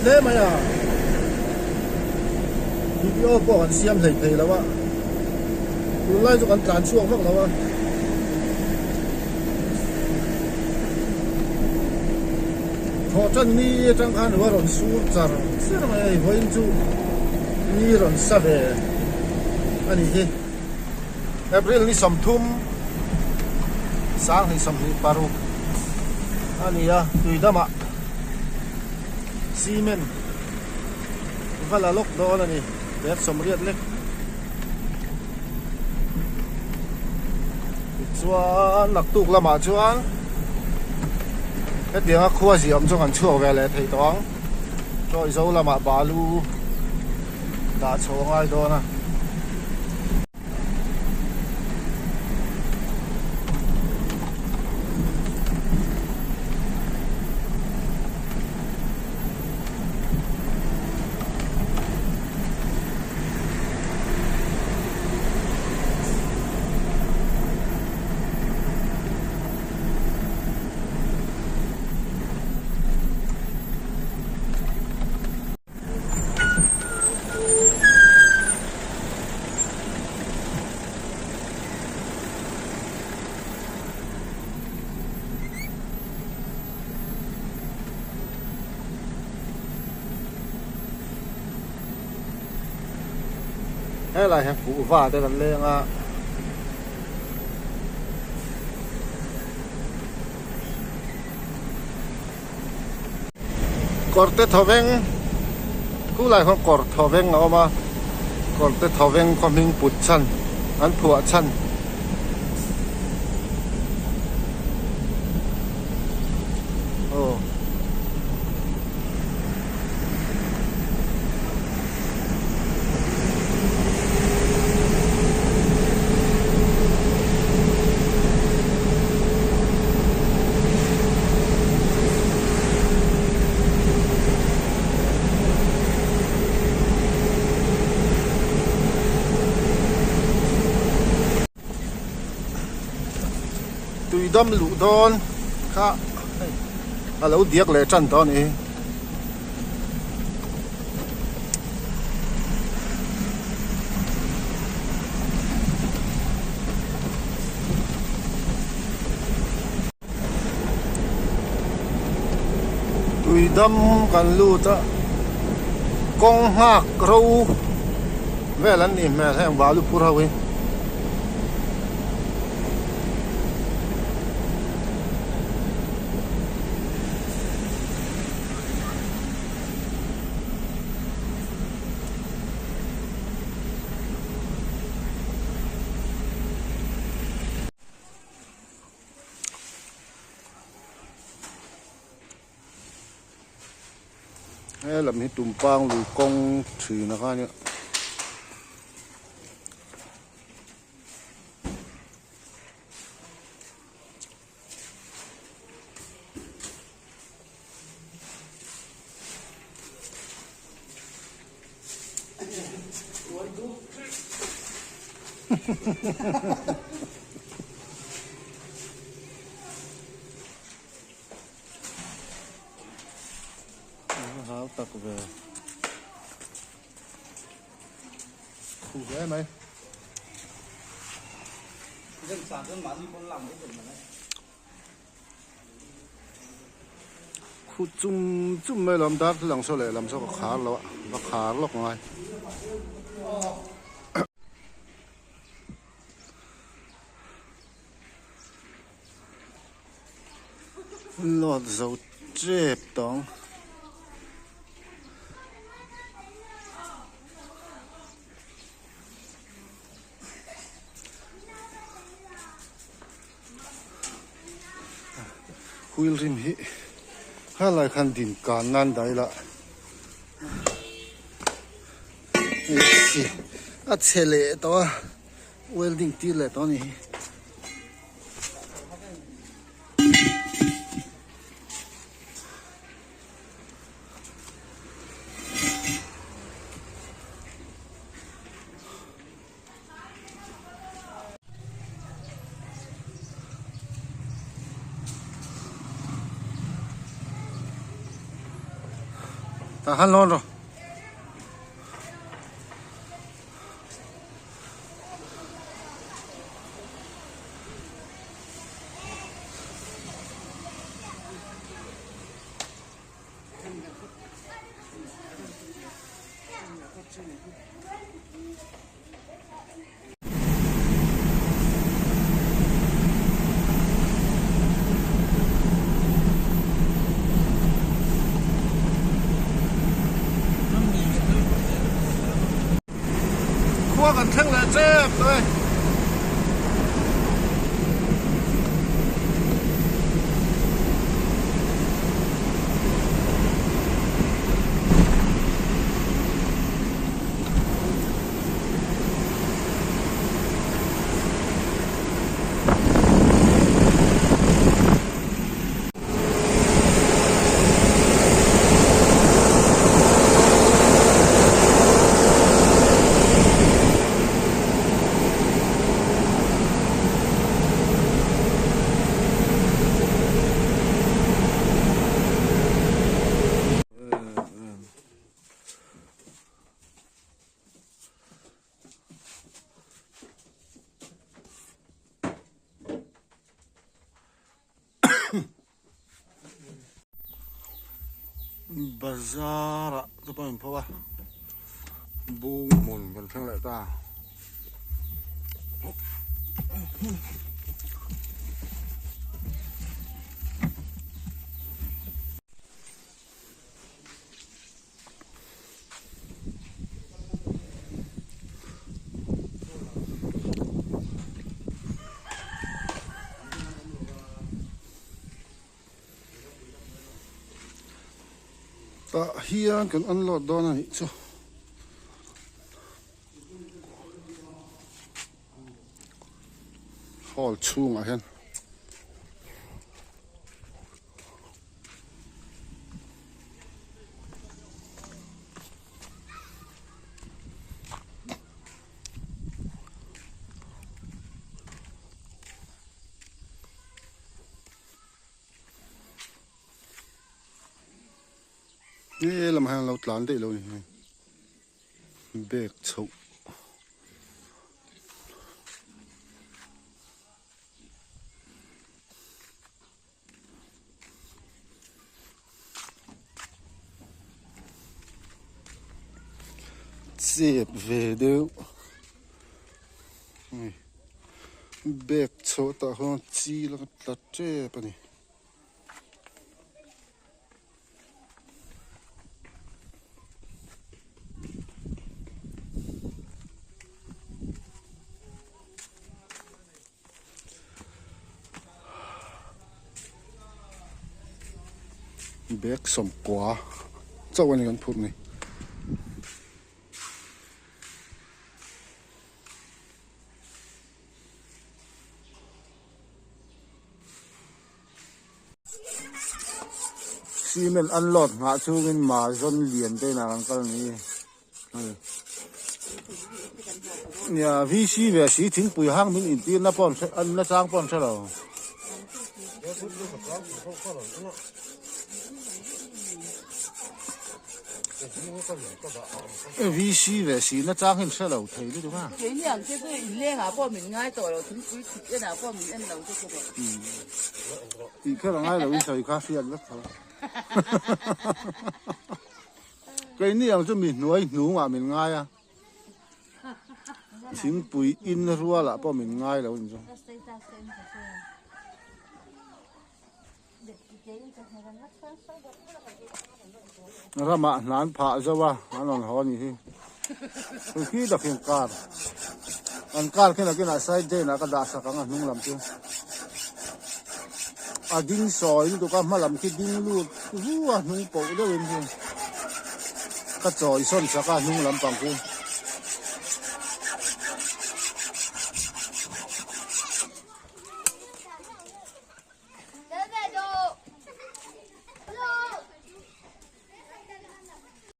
thế mày à video bỏ anh xem thầy thầy là vậy luôn lại cho anh tràn xuống phát là vậy họ chân ni trang khăn hoa rồi suốt giờ sẽ là mày với anh chú ni rồi sao về anh ấy gì April ni sầm thum sáng thì sầm thì paru anh ấy à tùy đó mà cement và là lốc đó là này để sầm riết lên chuan lạc tục là mà chuan cái tiếng khua gì ông cho hắn chua về lại thầy toán cho dấu là mà bà lu đã cho ai đó nè hay là hàng cụ vả để làm lên à corte thoveng cú lại không cort thoveng nào mà corte thoveng có mình bút chân anh phụa chân tùy đâm lũ đòn khá là lâu điếc lệ chân đó này tùy đâm cần lũ ta con hạc râu về lần này mẹ thấy vào lúc pura vậy làm hết tùm bang lù công thử nó coi nhá háo tặc về khu ghé mày dân sản dân bán đi con làm cái gì mà đấy khu chung chung mấy làm đắt làm sao lại làm sao có khá lo nó khá lắm ngoài lọt dầu chép tông khuil rim hi ha lai khan din kan nan dai la si a chele to welding ti le to ni ta han lon rồi qua gần thang là chép rồi bazar cái bao nhiêu phao buông mồn gần thang lại ta ta hiền cần ăn lọt đó này chứ hol chung à hen làm hàng lâu lán đấy lâu này bẹc chậu dẹp về đâu bẹc chậu ta hơn chi là cái chép này bẹc sầm quá cháu anh gần phụt này xi men ăn lọt ngã chu bên mà dân liền đây là cái này nhà vi xi về xi chính bùi hang mình in tiền nó pon ăn nó sang pon sao đâu vi xi về xi nó sang hình sao đâu thấy đấy đúng không? cái nhà cái tôi lên à bọn mình ngay tội rồi chúng quý cái nào bọn mình ăn đầu cho cô vậy. Thì cái là ngay là bây giờ cà phê rất thôi. Cái này làm cho mình nuôi nú mà mình ngay à. Chính bùi in rùa là bọn mình ngay là bây giờ. Nó mà nán phá ra ba, nó còn khó như thế. Khi đặc hiện car, anh car cái nào sai đây là cái đá sa căng nung làm chứ. À đinh sỏi nó có mà làm cái đinh luôn, nung bộ đó lên chứ. Cái sỏi son sa căng nung làm bằng cái.